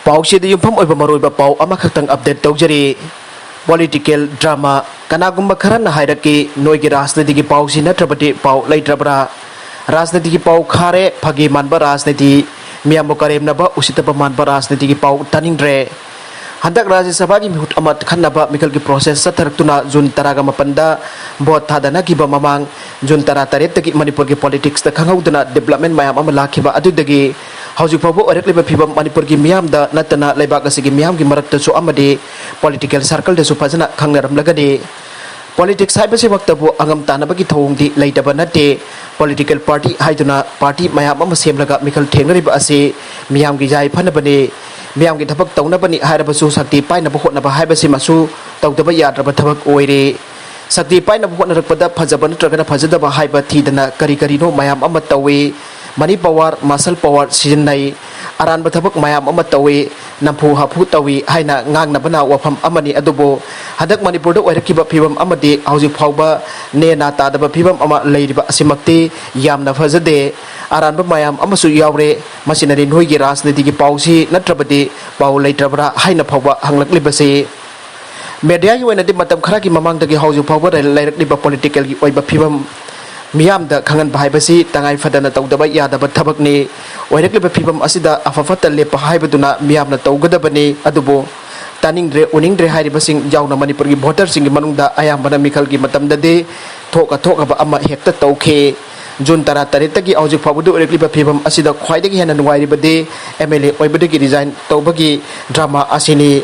Pausi yumpam oiba maroiba pau ama khaktang update tawjari political drama kanagumba kharana hairaki noigi rajniti gi pausi natrabati pau laitrabra rajniti gi pau khare phagi manba rajniti miyambo karemnaba usitaba manba rajniti gi pau taningdre handak Rajya Sabha gi mihut amat khannaba mikal gi process sathaktuna June 18 bot thadana gi ba mamang June 13 tagi Manipur gi politics ta khanghauduna development mayam ama lakhiba adudagi haujuk phabu orekleba phibam Manipur gi miyam da natana leibak asigi miyam gi marakta su amade political circle de su phajana khangnaram lagade politics haibase waktabu angam tanaba gi thongdi leitaba nate political party haiduna party mayam ama semlaga mikal thengnariba ase miyam gi jai phanabane miyam gi thabak tawnabani hairabasu sakti painaba hotnaba haibase masu tawdaba yadraba thabak oire sakti painaba hotnarakpada phajaba natragana phajadaba haiba thidana kari kari no mayam ama tawe money power muscle power sijinnai aranba thabak mayam ama tawe nampu hapu tawi haina ngangnabana wafam amani adubo hadak Manipur da oirakiba phibam amade hauji phauba ne na tadaba phibam ama leiriba asimakte yamna phajade aranba mayam amasu yawre masinari noigi rajniti gi pausi natrabadi pau leitrabra haina phauba hanglaklibase media gi wenadi matam khara gi mamangdagi hauji phauba leirakliba political gi oiba phibam miyam da khangan bahaibasi tangai fadana tawdaba yadaba thabakni oirakliba phibam asida afafata lepa haibaduna miyamna tawgadabani adubo taningdre uningdre hairibasing jauna Manipur gi voter sing gi manungda ayambana mikal gi matamdade thoka ba ama hekta tawkhe June 13 tagi haujuk phabudu oirakliba phibam asida khwaidagi hena nuwairibade MLA oibadagi resign tawbagi drama asini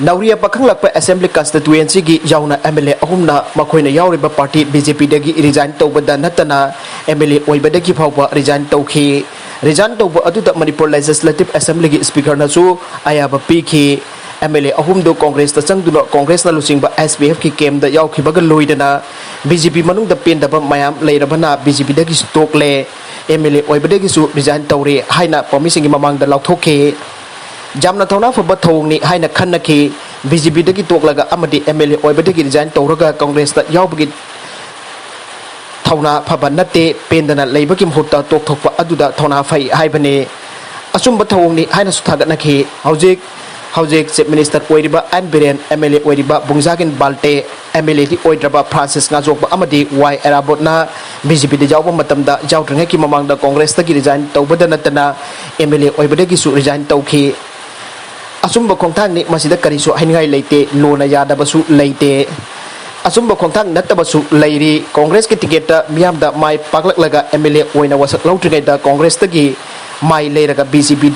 Nauria pakang lakpa assembly constituency gi yauna MLA ahumna makoina yauriba party BJP dagi resign tawbada natana MLA oibadagi phawba resign tawkhi resign tawba aduda Manipur legislative assembly gi speaker nasu ayaba pikhi MLA ahumdo congress ta changduna congress na lusingba SPF ki kem da yaukhibaga loidana BJP manung da pendaba mayam leirabana BJP dagi stokle MLA oibadagi su resign tawre haina promising gi mamang da lauthokhe jamna thona phaba thongni haina khannaki BJP dagi toklaga amadi MLA oibadagi resign tawraga congress ta yaubagi thona phaba natte pendana leibagi mhutta tokthokpa aduda thona phai haibane asumba thongni haina suthagatnaki hauzik chief minister oiriba Anbiren MLA oiriba Bungjagin Balte MLA di oidraba Francis ngajokba amadi Y Erabotna BJP de jawba matamda jawtringa ki mamangda congress ta gi resign tawbada natana MLA oibadagi su resign tawkhi asumba khongthang ni masida karisu haingai leite lona yadabasu leite asumba khongthang natabasu leiri congress ki ticket ta miyamda mai paklaklaga MLA oina wasak lautringai da congress tagi mai leiraga BJP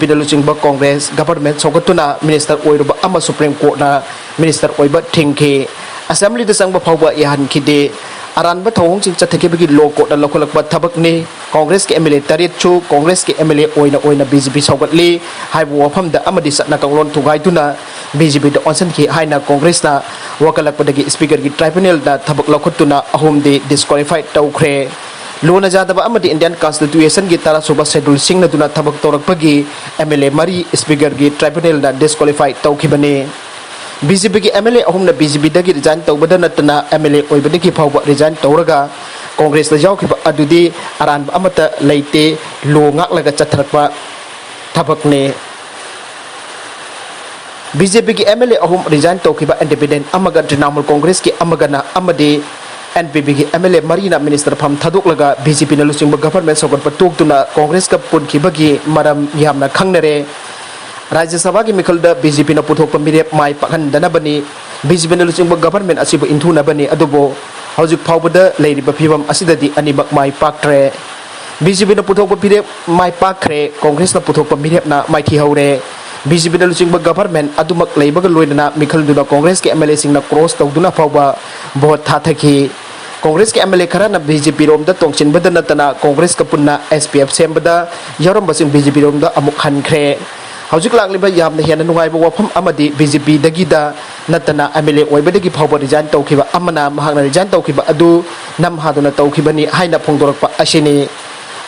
da luchingba congress government sogatuna minister oiruba ama supreme court na minister oiba thingke assembly da sangba phawba yahan khide aranba thong ching chathekebagi loko da lokolakba thabakni congress ke MLA tarit chu congress ke MLA oina BJP sogatli haibu wafam da amadi satna kanglon thugai tuna BJP da onsan ki haina congress na wakalakpa dagi speaker gi tribunal da thabak lokhotuna ahum de disqualified tawkhre lona jadaba amadi Indian constitution gi tara suba schedule sing na duna thabak torakpagi MLA mari speaker gi tribunal da disqualified tawkhibane BJP ki MLA ahumna BJP dagi resign tawbada natana MLA oibadagi phawba resign tawraga congress da jawkhiba adudi aran amata leite lo ngaklaga chatharakpa thabakne BJP ki MLA ahum resign tawkhiba independent amaga Trinamool congress ki amagana amade NPP ki MLA marina minister pham thadoklaga BJP na lusingba government sogot patuktuna congress ka punkibagi maram yamna khangnare Rajya Sabha ki mikalda BJP na puthokpa mirep mai pakhandana bani BJP na lusingba government asibu inthuna bani adubo haujuk phawbada leiriba phibam asidadi animak mai paktre BJP na puthokpa mirep mai pakre congress na puthokpa mirep na mai thi haure BJP na lusingba government adumak leibaga loidana mikhalduna congress ke MLA singna cross tawduna phawba vote thathaki congress ke MLA kharana BJP romda tongchinbada natana congress ka punna SPF sembada yaramba sing BJP romda amuk khankhre haujuk lakliba yamna hena nungaiba wafam amadi BJP dagida natana MLA oibadagi phawba resign tawkhiba amana mahakna resign tawkhiba adu nam haduna tawkhibani haina phongdorakpa asini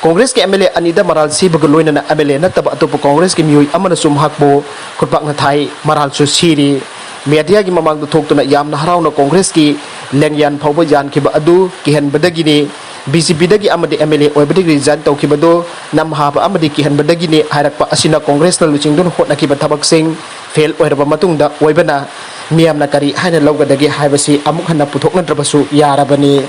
congress ke MLA anida maral sibaga loinana MLA nataba atopa congress ke miyoi amana sum hakbo khutpak na thai maral su siri media gi mamang du thoktuna yamna harawna congress ki lengyan phawba yan khiba adu ki hen badagini BJP dagi amadi MLA oibadi resign tawkhibado namhaba amadi kihanbadagi ne hairakpa asina Congress na luchingdun hotnakiba thabak sing fail oiraba matungda oibana miyamna kari haina lawgadagi haibasi amuk hanna puthoknadrabasu yarabani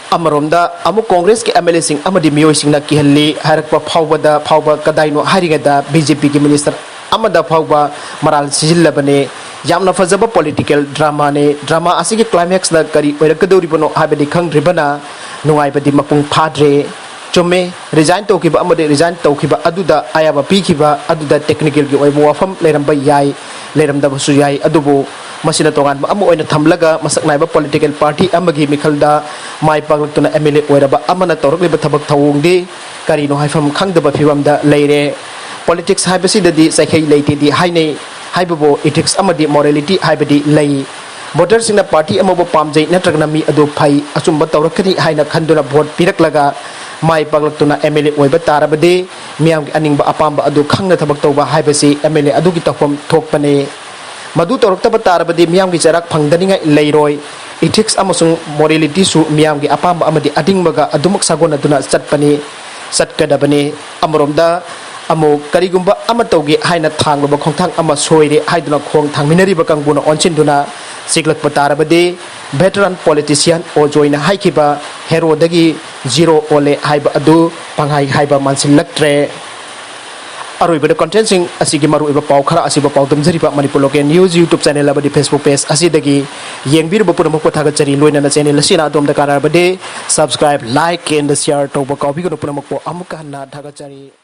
Amaromda amuk Congress ke MLA sing amadi miyoi singna kihalli hairakpa phawba kadaino haringada BJP ki minister amada phawba maral sijillabane yamna fazaba political drama ne drama asigi climax na kari oirakadoribano habedi khangribana nungaibadi mapung phadre chumme resign tawkiba amade resign tawkiba aduda ayaba pikhiba aduda technical gi oibo wafam leramba yai leramda basu yai adubu masina tongan amu oina thamlaga masak naiba political party amagi mikhalda mai paglaktuna MLA oiraba amana tawrakliba thabak thawungdi kari no haifam khangdaba phibamda leire politics haibasi dadi sakhai leite di hainei haibabu ethics amadi morality haibadi lei voters in the party amabo pamjai natragna mi adu phai achumba tawrakani haina khanduna vote piraklaga mai paglaktuna MLA oiba tarabade miyam aningba apamba adu khangna thabak tawba haibasi MLA adu gi tafam thokpane madu tawraktaba tarabade miyam gi charak phangdaninga leiroi ethics amasung morality su miyam gi apamba amadi adingbaga adumak sagona duna chatpani chatkadabane amromda amu karigumba amatawgi haina thangba khongthang ama soire haiduna khong thangminari ba kangbuna onchinduna siglak patarabade veteran politician o joina haikiba hero dagi zero ole haiba adu panghai haiba mansilaktre aroi content sing asigi maru iba pau khara asiba pau damjari ba Manipur local news YouTube channel abadi Facebook page asidagi yengbir ba puram ko thaga chari loina na channel asina dom da karar bade subscribe like and share to ba copy ko puram ko amuka na thaga chari